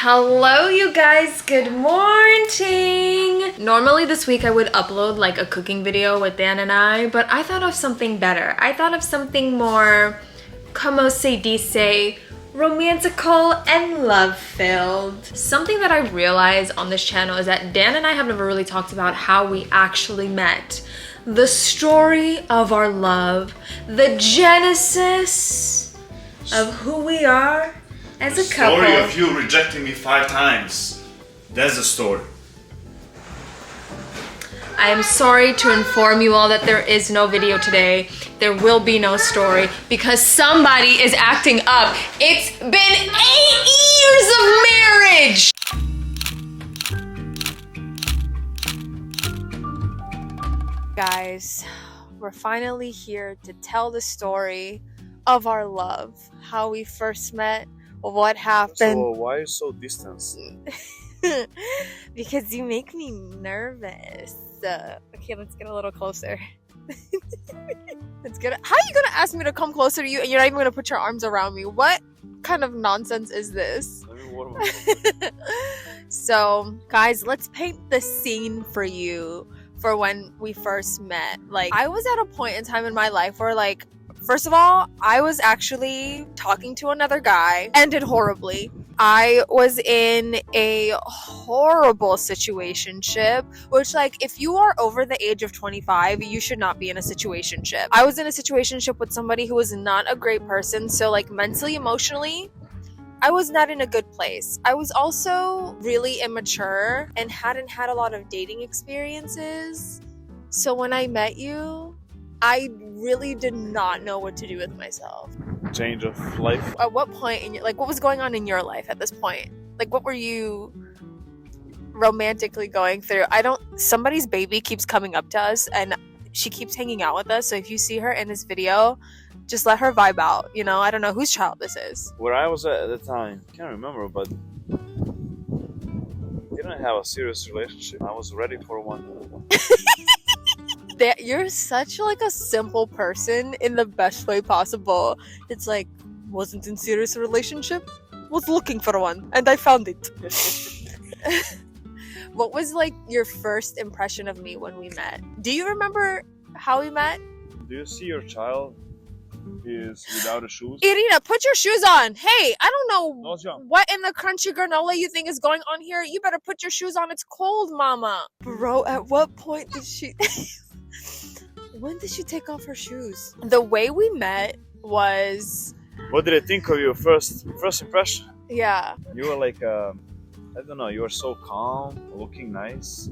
Hello you guys, good morning. Normally this week I would upload like a cooking video with Dan and I, but I thought of something better. I thought of something more, como se dice, romantical and love-filled. Something that I realized on this channel is that Dan and I have never really talked about how we actually met. The story of our love, the genesis of who we are as a couple. The story of you rejecting me 5 times. That's the story. I am sorry to inform you all that there is no video today. There will be no story because somebody is acting up. It's been 8 years of marriage. Guys, we're finally here to tell the story of our love. How we first met, what happened. So why are you so distant? Because you make me nervous. Okay, let's get a little closer. Let's get. How are you gonna ask me to come closer to you and you're not even gonna put your arms around me? What kind of nonsense is this? So, guys, let's paint the scene for you for when we first met. Like, I was at a point in time in my life where, like, first of all, I was actually talking to another guy. Ended horribly. I was in a horrible situationship, which, like, if you are over the age of 25, you should not be in a situationship. I was in a situationship with somebody who was not a great person. So, like, mentally, emotionally, I was not in a good place. I was also really immature and hadn't had a lot of dating experiences. So when I met you, I really did not know what to do with myself. Change of life. At what point in your, like, what was going on in your life at this point? Like, what were you romantically going through? Somebody's baby keeps coming up to us and she keeps hanging out with us. So if you see her in this video, just let her vibe out. You know, I don't know whose child this is. Where I was at the time, I can't remember, but didn't have a serious relationship. I was ready for one. That you're such like a simple person in the best way possible. It's like, wasn't in serious relationship, was looking for one, and I found it. What was like your first impression of me when we met? Do you remember how we met? Do you see your child is without a shoes? Irina, put your shoes on. Hey, I don't know No, what in the crunchy granola you think is going on here. You better put your shoes on. It's cold, mama. Bro, at what point did she... When did she take off her shoes? The way we met was... What did I think of your first impression? Yeah. You were like, I don't know, you were so calm, looking nice,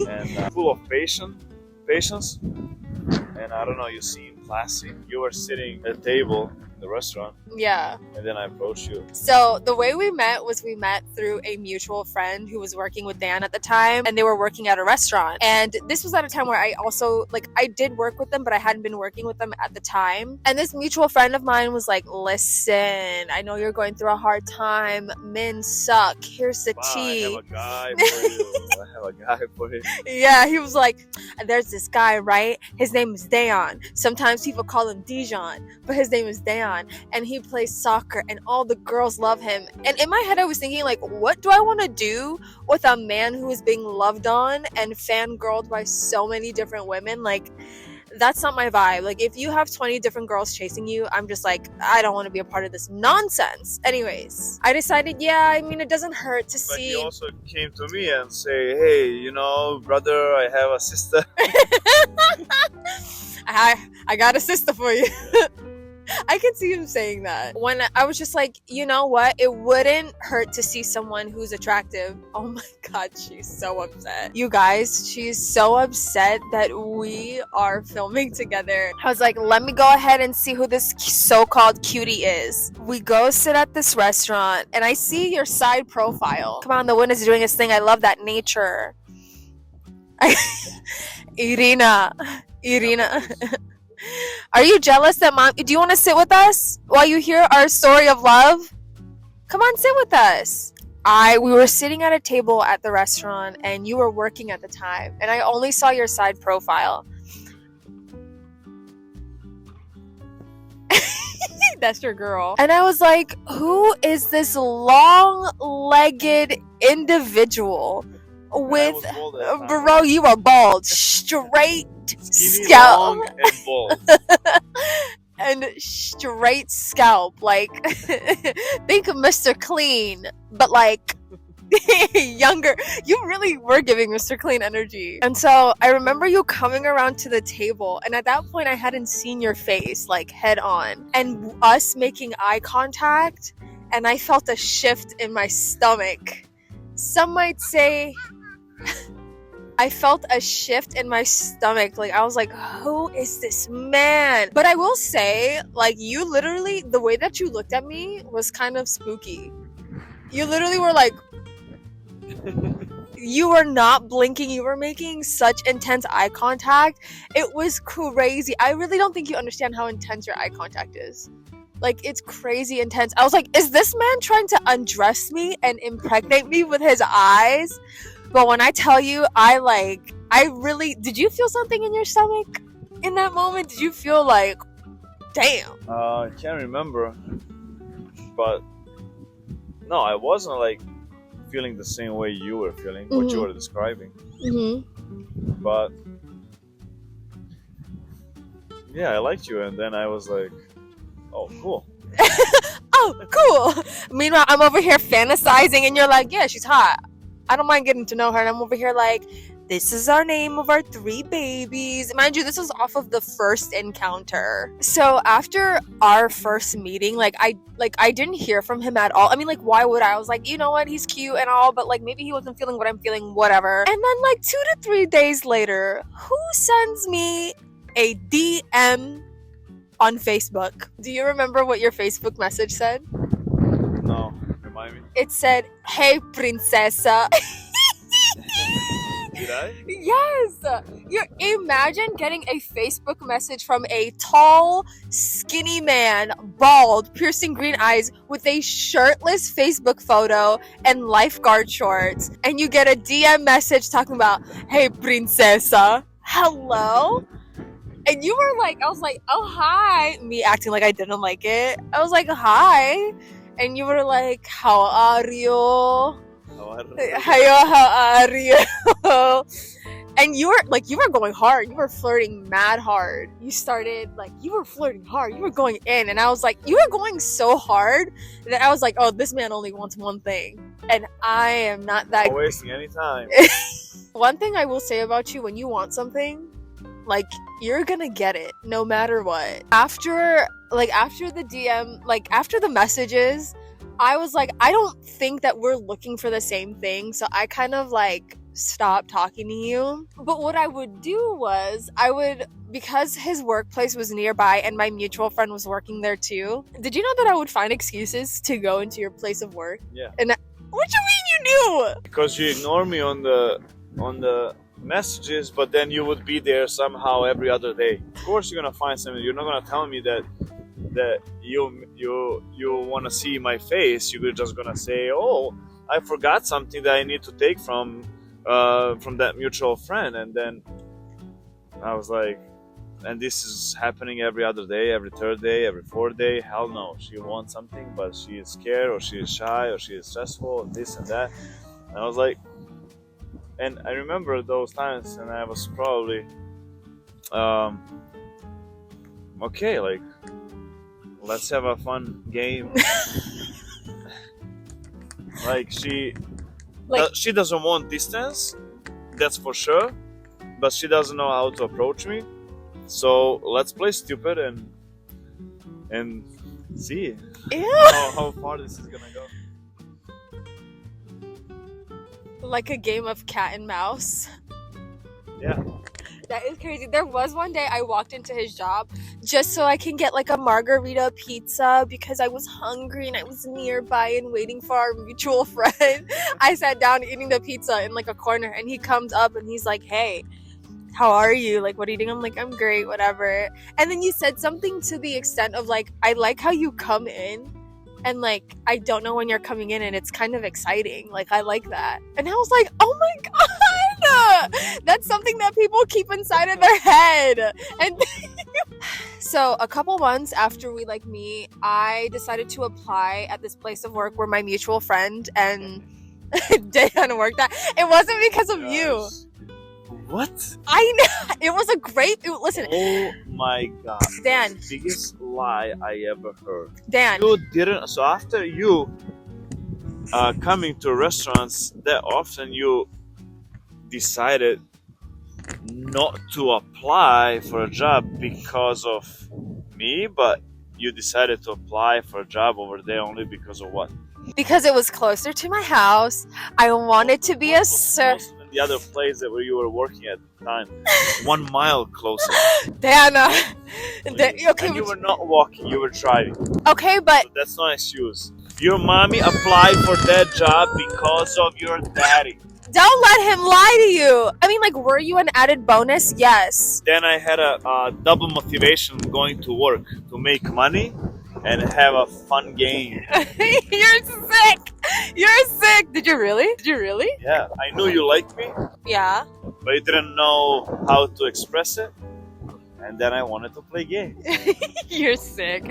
and full of patience. And I don't know, you seem classy. You were sitting at a table in the restaurant. Yeah. And then I approached you. So the way we met was we met through a mutual friend who was working with Dan at the time, and they were working at a restaurant. And this was at a time where I also, like, I did work with them, but I hadn't been working with them at the time. And this mutual friend of mine was like, listen, I know you're going through a hard time. Men suck. Here's the tea. I have a guy for you. I have a guy for you. Yeah, he was like, there's this guy, right? His name is Dayon. Sometimes people call him Dijon, but his name is Dayon. And he plays soccer and all the girls love him. And in my head I was thinking, like, what do I want to do with a man who is being loved on and fangirled by so many different women? Like, that's not my vibe. Like, if you have 20 different girls chasing you, I'm just like, I don't want to be a part of this nonsense. Anyways, I decided, yeah, I mean, it doesn't hurt to see. But he also came to me and say, hey, you know, brother, I have a sister. I got a sister for you. I can see him saying that. When I was just like, you know what? It wouldn't hurt to see someone who's attractive. Oh my God, she's so upset. You guys, she's so upset that we are filming together. I was like, let me go ahead and see who this so-called cutie is. We go sit at this restaurant and I see your side profile. Come on, the wind is doing its thing. I love that nature. Irina. Are you jealous that mom... Do you want to sit with us while you hear our story of love? Come on, sit with us. We were sitting at a table at the restaurant and you were working at the time and I only saw your side profile. That's your girl. And I was like, who is this long-legged individual with... Bro, you are bald. Straight Skinny, scalp. long, and bald. And straight scalp. Like, think of Mr. Clean, but like... younger. You really were giving Mr. Clean energy. And so I remember you coming around to the table, and at that point I hadn't seen your face like head on, and us making eye contact, and I felt a shift in my stomach. Some might say I felt a shift in my stomach. Like, I was like, who is this man? But I will say, like, you literally, the way that you looked at me was kind of spooky. You literally were like, you were not blinking. You were making such intense eye contact. It was crazy. I really don't think you understand how intense your eye contact is. Like, it's crazy intense. I was like, is this man trying to undress me and impregnate me with his eyes? But when I tell you, I really, did you feel something in your stomach in that moment? Did you feel like, damn? I can't remember. But, no, I wasn't like feeling the same way you were feeling, what you were describing. But yeah, I liked you, and then I was like, oh, cool. Oh, cool. Meanwhile, I'm over here fantasizing, and you're like, yeah, she's hot. I don't mind getting to know her. And I'm over here like, this is our name of our 3 babies. Mind you, this was off of the first encounter. So after our first meeting, I didn't hear from him at all. I mean, like, why would I? I was like, you know what? He's cute and all, but like, maybe he wasn't feeling what I'm feeling, whatever. And then like 2 to 3 days later, who sends me a DM on Facebook? Do you remember what your Facebook message said? No, remind me. It said, hey, princesa. Did I? Yes! You imagine getting a Facebook message from a tall, skinny man, bald, piercing green eyes, with a shirtless Facebook photo and lifeguard shorts, and you get a DM message talking about, hey, princesa, hello? And you were like, I was like, oh, hi. Me acting like I didn't like it. I was like, hi. And you were like, how are you? How are you? And you were going hard. You were flirting mad hard. You were flirting hard. You were going in. And I was like, you were going so hard that I was like, oh, this man only wants one thing. And I am not that... Not wasting any time. One thing I will say about you, when you want something, like, you're gonna get it no matter what. After the DM, like, after the messages, I was like, I don't think that we're looking for the same thing, so I kind of like stopped talking to you. But what I would do was, because his workplace was nearby and my mutual friend was working there too, did you know that I would find excuses to go into your place of work? Yeah. And what do you mean you knew? Because you ignore me on the messages, but then you would be there somehow every other day. Of course you're gonna find something. You're not gonna tell me that you want to see my face. You're just gonna say, oh, I forgot something that I need to take from that mutual friend. And then I was like, and this is happening every other day, every third day, every fourth day. Hell no, she wants something, but she is scared, or she is shy, or she is stressful, and this and that. And I was like, and I remember those times, and I was probably okay, like, let's have a fun game. Like, she doesn't want distance, that's for sure, but she doesn't know how to approach me. So let's play stupid and see how far this is gonna go. Like a game of cat and mouse. Yeah. That is crazy. There was one day I walked into his job just so I can get like a margarita pizza because I was hungry and I was nearby and waiting for our mutual friend. I sat down eating the pizza in like a corner, and he comes up and he's like, hey, how are you? Like, what are you doing? I'm like, I'm great, whatever. And then you said something to the extent of like, I like how you come in and like, I don't know when you're coming in, and it's kind of exciting. Like, I like that. And I was like, oh my God, that's something that people keep inside of their head. And So a couple months after we like meet, I decided to apply at this place of work where my mutual friend and Dan worked at. It wasn't because of you. Guys, what? I know. It was a great. Listen, Oh my god. Dan. The biggest lie I ever heard. Dan. You didn't. So after you coming to restaurants that often, you decided not to apply for a job because of me, but you decided to apply for a job over there only because of what? Because it was closer to my house. I wanted to be a Closer than the other place that where you were working at the time. 1 mile closer. Dana. Okay, And you were not walking, you were driving. okay, but So that's not an excuse. Your mommy applied for that job because of your daddy. don't let him lie to you. I mean, like, were you an added bonus? Yes. Then I had a double motivation going to work to make money and have a fun game. You're sick. You're sick. Did you really? Did you really? Yeah, I knew you liked me, Yeah. but you didn't know how to express it. And then I wanted to play games. You're sick.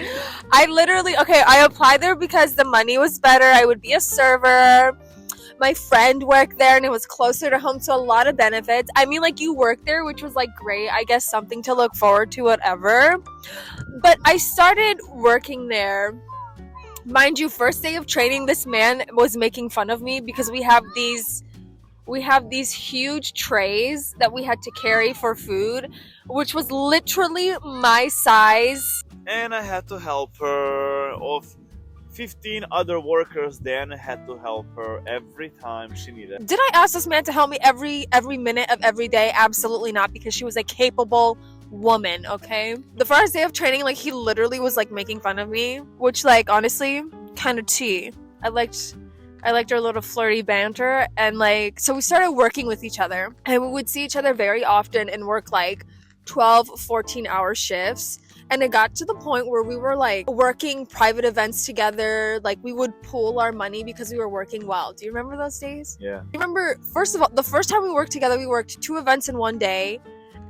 I applied there because the money was better. I would be a server. My friend worked there and it was closer to home, so a lot of benefits. I mean, like, you worked there, which was like great. I guess something to look forward to, whatever. But I started working there. Mind you, first day of training, this man was making fun of me because we have these huge trays that we had to carry for food, which was literally my size. And I had to help her. Of 15 other workers, then I had to help her every time she needed. Did I ask this man to help me every minute of every day? Absolutely not, because she was a capable woman, okay? The first day of training, like, he literally was like making fun of me, which, like, honestly, kind of tea. I liked our little flirty banter, and like, so we started working with each other, and we would see each other very often and work like 12-14 hour shifts. And it got to the point where we were like working private events together. Like, we would pool our money because we were working well. Do you remember those days? Yeah. You remember, first of all, the first time we worked together, we worked 2 events in one day.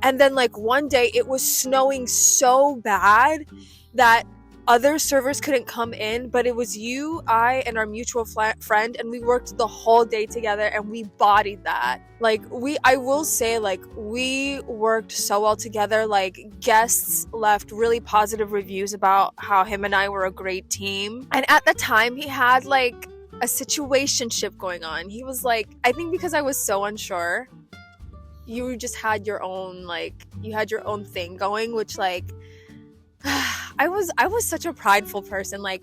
And then, like, one day it was snowing so bad that other servers couldn't come in, but it was you, I, and our mutual friend, and we worked the whole day together, and we bodied that. Like, I will say, like, we worked so well together. Like, guests left really positive reviews about how him and I were a great team. And at the time, he had, like, a situationship going on. He was like, I think because I was so unsure, you just had your own, like, you had your own thing going, which, like, I was such a prideful person. Like,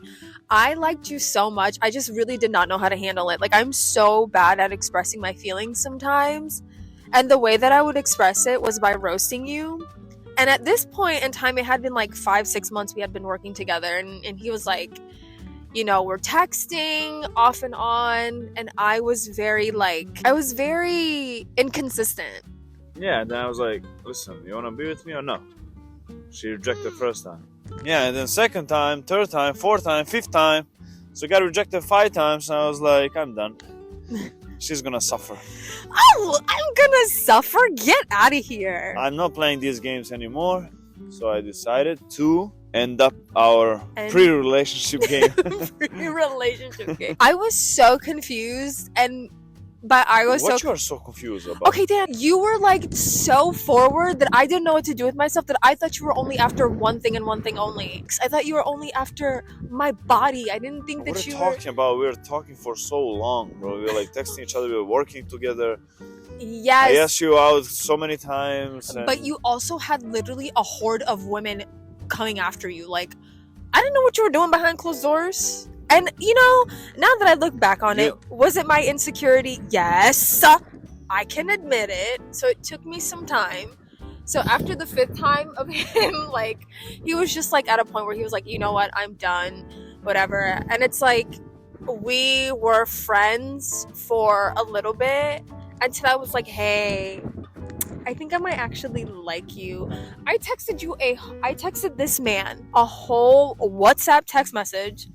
I liked you so much. I just really did not know how to handle it. Like, I'm so bad at expressing my feelings sometimes. And the way that I would express it was by roasting you. And at this point in time, it had been like 5-6 months we had been working together. And he was like, you know, we're texting off and on. And I was very inconsistent. Yeah, and then I was like, listen, you want to be with me or no? She rejected first time. Yeah, and then second time, third time, fourth time, fifth time. So I got rejected 5 times, and I was like, I'm done. She's gonna suffer. Oh, I'm gonna suffer? Get out of here. I'm not playing these games anymore. So I decided to end up our pre-relationship game. Pre-relationship game. I was so confused, but I was What you are so confused about? Okay, Dan, you were like so forward that I didn't know what to do with myself, that I thought you were only after one thing and one thing only. I thought you were only after my body. I didn't think that you were... What are you talking about? We were talking for so long, bro. We were like texting each other. We were working together. Yes. I asked you out so many times. But you also had literally a horde of women coming after you. Like, I didn't know what you were doing behind closed doors. And, you know, now that I look back on it, was it my insecurity? Yes, I can admit it. So it took me some time. So after the 5th time of him, like, he was just, like, at a point where he was like, you know what, I'm done, whatever. And it's like, we were friends for a little bit until I was like, hey, I think I might actually like you. I texted this man a whole WhatsApp text message.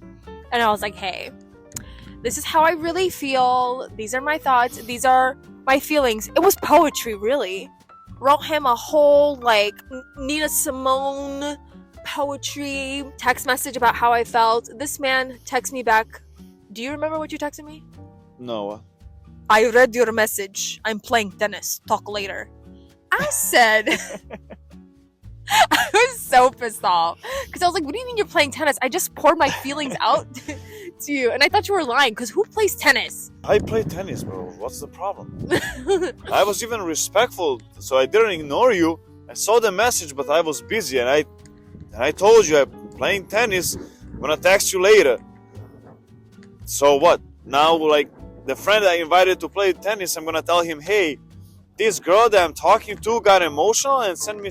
And I was like, hey, this is how I really feel. These are my thoughts. These are my feelings. It was poetry, really. Wrote him a whole, like, Nina Simone poetry, text message about how I felt. This man texted me back. Do you remember what you texted me? No. I read your message. I'm playing tennis. Talk later. I said, I was so pissed off because I was like, what do you mean you're playing tennis? I just poured my feelings out to you. And I thought you were lying because who plays tennis? I play tennis, bro. What's the problem? I was even respectful, so I didn't ignore you. I saw the message, but I was busy, and I told you I'm playing tennis. I'm gonna text you later. So what? Now, like, the friend I invited to play tennis, I'm gonna tell him, hey, this girl that I'm talking to got emotional and sent me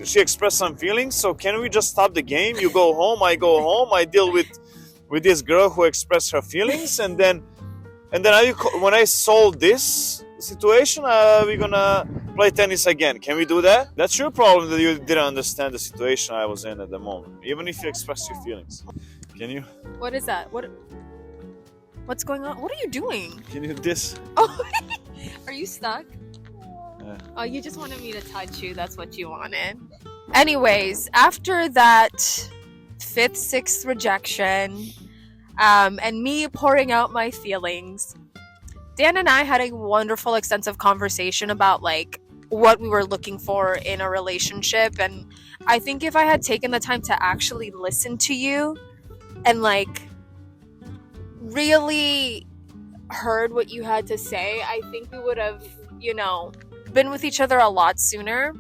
she expressed some feelings, so can we just stop the game? You go home, I go home, I deal with this girl who expressed her feelings, and then when I solve this situation, we're gonna play tennis again. Can we do that? That's your problem that you didn't understand the situation I was in at the moment, even if you express your feelings. Can you? What is that? What's going on? What are you doing? Can you this? Oh, are you stuck? Yeah. Oh, you just wanted me to touch you. That's what you wanted. Anyways, after that 5th, 6th rejection, and me pouring out my feelings, Dan and I had a wonderful, extensive conversation about like what we were looking for in a relationship. And I think if I had taken the time to actually listen to you and like really heard what you had to say, I think we would have, been with each other a lot sooner.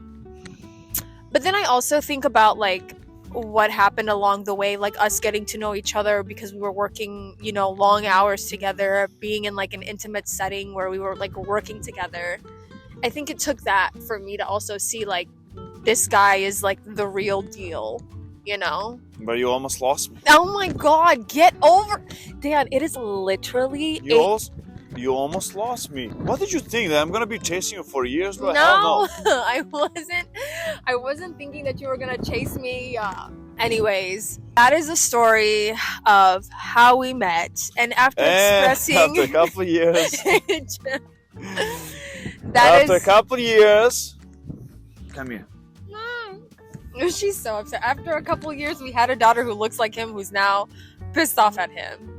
But then I also think about like what happened along the way, like us getting to know each other because we were working, long hours together, being in like an intimate setting where we were like working together. I think it took that for me to also see like this guy is like the real deal, But you almost lost me. Oh my God, get over. Dan, it is literally You almost lost me. What did you think? That I'm gonna be chasing you for years? Bro? No, Hell no. I wasn't thinking that you were gonna chase me. Anyways, that is the story of how we met. And after expressing after a couple of years. After a couple of years. Come here. She's so upset. After a couple of years, we had a daughter who looks like him, who's now pissed off at him.